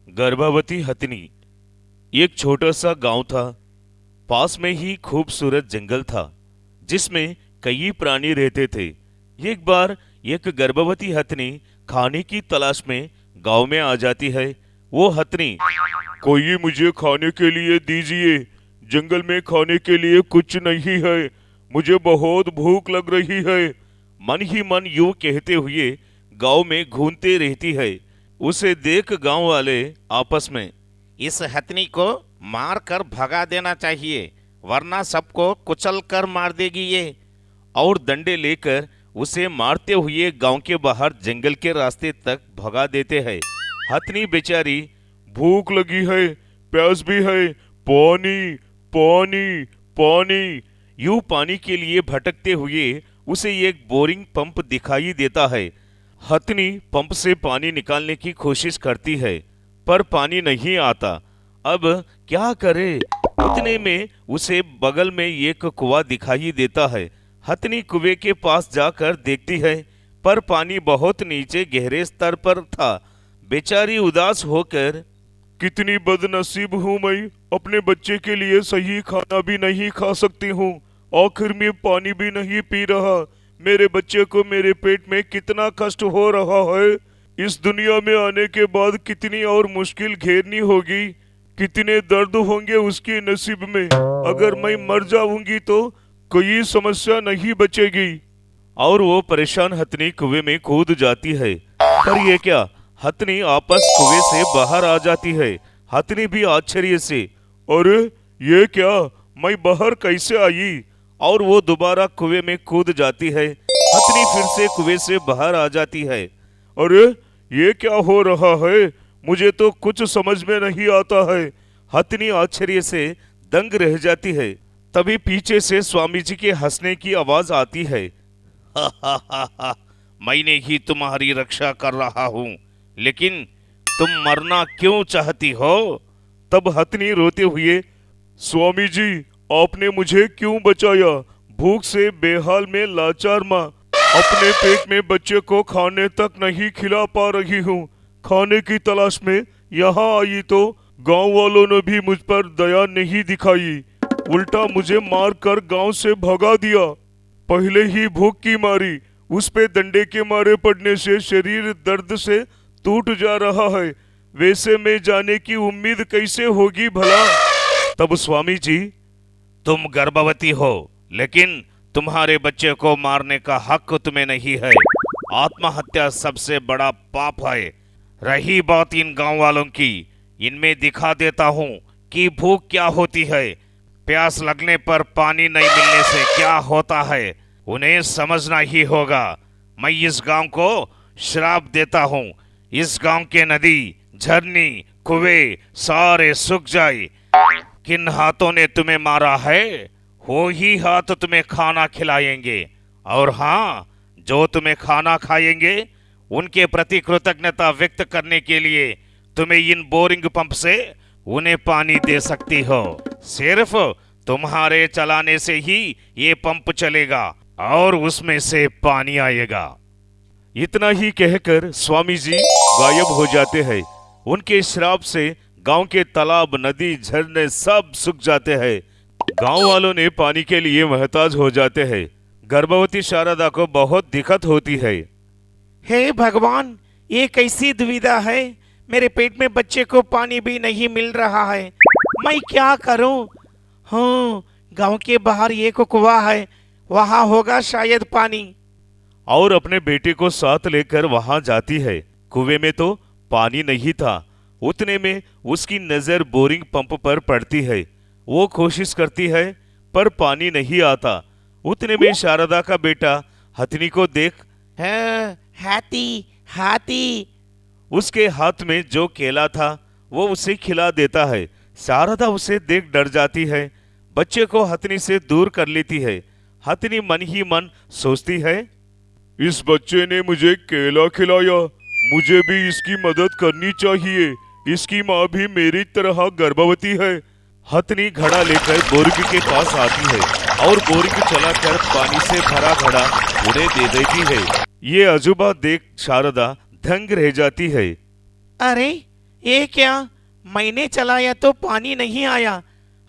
गर्भवती हथनी। एक छोटा सा गांव था। पास में ही खूबसूरत जंगल था जिसमें कई प्राणी रहते थे। एक बार एक गर्भवती हथनी खाने की तलाश में गांव में आ जाती है। वो हथनी, कोई मुझे खाने के लिए दीजिए, जंगल में खाने के लिए कुछ नहीं है, मुझे बहुत भूख लग रही है, मन ही मन यूं कहते हुए गांव में घूमते रहती है। उसे देख गांव वाले आपस में, इस हथनी को मार कर भगा देना चाहिए, वरना सबको कुचल कर मार देगी ये। और डंडे लेकर उसे मारते हुए गांव के बाहर जंगल के रास्ते तक भगा देते हैं। हथनी बेचारी, भूख लगी है, प्यास भी है, पानी, पानी, पानी, यूं पानी के लिए भटकते हुए उसे एक बोरिंग पंप दिखाई देता है। हथनी पंप से पानी निकालने की कोशिश करती है पर पानी नहीं आता। अब क्या करे? उतने में उसे बगल में एक कुआं दिखाई देता है। हथनी कुएं के पास जाकर देखती है पर पानी बहुत नीचे गहरे स्तर पर था। बेचारी उदास होकर, कितनी बदनसीब हूँ मैं, अपने बच्चे के लिए सही खाना भी नहीं खा सकती हूँ, आखिर में पानी भी नहीं पी रहा, मेरे बच्चे को मेरे पेट में कितना कष्ट हो रहा है, इस दुनिया में आने के बाद कितनी और मुश्किल घेरनी होगी, कितने दर्द होंगे उसके नसीब में, अगर मैं मर जाऊंगी तो कोई समस्या नहीं बचेगी। और वो परेशान हथनी कुएं में कूद जाती है। पर ये क्या, हथनी आपस कुएं से बाहर आ जाती है। हथनी भी आश्चर्य से, अरे ये क्या, मैं बाहर कैसे आई? और वो दोबारा कुएं में कूद जाती है। हथनी फिर से कुएं से बाहर आ जाती है। अरे ये क्या हो रहा है, मुझे तो कुछ समझ में नहीं आता है। हथनी आश्चर्य से दंग रह जाती है। तभी पीछे से स्वामी जी के हंसने की आवाज आती है। मैंने ही तुम्हारी रक्षा कर रहा हूँ, लेकिन तुम मरना क्यों चाहती हो? तब हथनी रोते हुए, स्वामी जी आपने मुझे क्यों बचाया? भूख से बेहाल में लाचार माँ अपने पेट में बच्चे को खाने तक नहीं खिला पा रही हूँ। खाने की तलाश में यहाँ आई तो गांव वालों ने भी मुझ पर दया नहीं दिखाई, उल्टा मुझे मार कर गांव से भगा दिया। पहले ही भूख की मारी, उस पे डंडे के मारे पड़ने से शरीर दर्द से टूट जा रहा है, वैसे में जाने की उम्मीद कैसे होगी भला? तब स्वामी जी, तुम गर्भवती हो, लेकिन तुम्हारे बच्चे को मारने का हक तुम्हें नहीं है। आत्महत्या सबसे बड़ा पाप है। रही बात इन गांव वालों की, इनमें दिखा देता हूँ कि भूख क्या होती है, प्यास लगने पर पानी नहीं मिलने से क्या होता है, उन्हें समझना ही होगा। मैं इस गांव को श्राप देता हूँ, इस गांव के नदी, झरनी, कुएं सारे सूख जाए। किन हाथों ने तुम्हें मारा है, वो ही हाथ तुम्हें खाना खिलाएंगे, और हाँ, जो तुम्हें खाना खाएंगे उनके प्रति कृतज्ञता व्यक्त करने के लिए तुम्हें इन बोरिंग पंप से उन्हें पानी दे सकती हो। सिर्फ तुम्हारे चलाने से ही ये पंप चलेगा और उसमें से पानी आएगा। इतना ही कहकर स्वामी जी गायब हो जाते हैं। उनके श्राप से गांव के तालाब, नदी, झरने सब सूख जाते हैं। गांव वालों ने पानी के लिए मोहताज हो जाते हैं। गर्भवती शारदा को बहुत दिक्कत होती है। हे भगवान, ये कैसी दुविधा है, मेरे पेट में बच्चे को पानी भी नहीं मिल रहा है, मैं क्या करूं? हाँ, गांव के बाहर एक कुआं है, वहां होगा शायद पानी। और अपने बेटे को साथ लेकर वहां जाती है। कुएं में तो पानी नहीं था। उतने में उसकी नजर बोरिंग पंप पर पड़ती है। वो कोशिश करती है पर पानी नहीं आता। उतने में शारदा का बेटा हथनी को देख, हाँ, हाथी, हाथी। उसके हाथ में जो केला था वो उसे खिला देता है। शारदा उसे देख डर जाती है, बच्चे को हथनी से दूर कर लेती है। हथनी मन ही मन सोचती है, इस बच्चे ने मुझे केला खिलाया, मुझे भी इसकी मदद करनी चाहिए, इसकी माँ भी मेरी तरह गर्भवती है। हथनी घड़ा लेकर बोरिंग के पास आती है और बोरिंग चलाकर पानी से भरा घड़ा उन्हें दे देती है। ये अजूबा देख शारदा दंग रह जाती है। अरे ये क्या, मैंने चलाया तो पानी नहीं आया,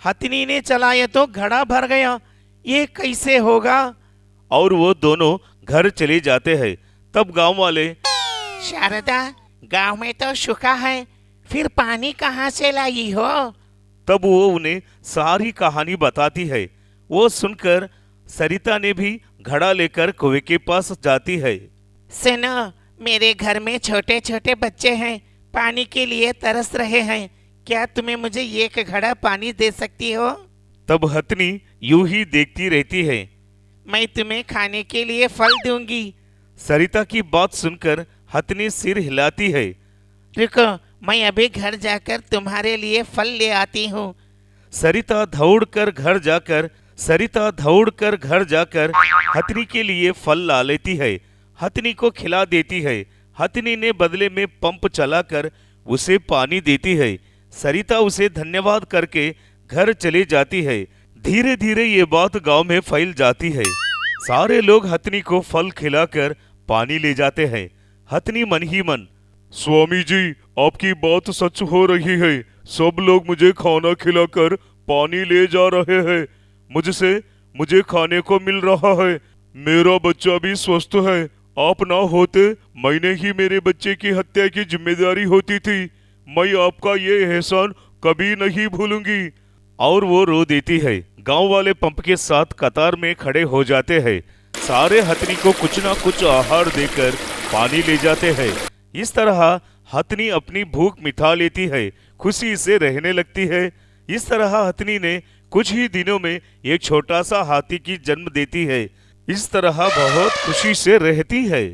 हथनी ने चलाया तो घड़ा भर गया, ये कैसे होगा। और वो दोनों घर चले जाते हैं। तब गांव वाले, शारदा, गांव में तो सूखा है, फिर पानी कहाँ से लाई हो। तब वो उन्हें सारी कहानी बताती है। वो सुनकर सरिता ने भी घड़ा लेकर कुएं के पास जाती है। सुनो, मेरे घर में छोटे छोटे बच्चे हैं, पानी के लिए तरस रहे हैं, क्या तुम्हें मुझे एक घड़ा पानी दे सकती हो। तब हथनी यूं ही देखती रहती है। मैं तुम्हें खाने के लिए फल दूंगी। सरिता की बात सुनकर हथनी सिर हिलाती है। रुको, मैं अभी घर जाकर तुम्हारे लिए फल ले आती हूँ। सरिता दौड़कर घर जाकर हथनी के लिए फल ला लेती है। हथनी को खिला देती है। हथनी ने बदले में पंप चलाकर उसे पानी देती है। सरिता उसे धन्यवाद करके घर चली जाती है। धीरे धीरे ये बात गांव में फैल जाती है। सारे लोग हथनी को फल खिलाकर पानी ले जाते हैं। हथनी मन ही मन, स्वामी जी, आपकी बात सच हो रही है, सब लोग मुझे खाना खिलाकर पानी ले जा रहे हैं, मुझे खाने को मिल रहा है, मेरा बच्चा भी स्वस्थ है, आप ना होते मैंने ही मेरे बच्चे की हत्या की जिम्मेदारी होती थी, मैं आपका ये एहसान कभी नहीं भूलूंगी। और वो रो देती है। गांव वाले पंप के साथ कतार में खड़े हो जाते हैं। सारे हथनी को कुछ ना कुछ आहार देकर पानी ले जाते हैं। इस तरह हथनी अपनी भूख मिटा लेती है, खुशी से रहने लगती है। इस तरह हथनी ने कुछ ही दिनों में एक छोटा सा हाथी की जन्म देती है। इस तरह बहुत खुशी से रहती है।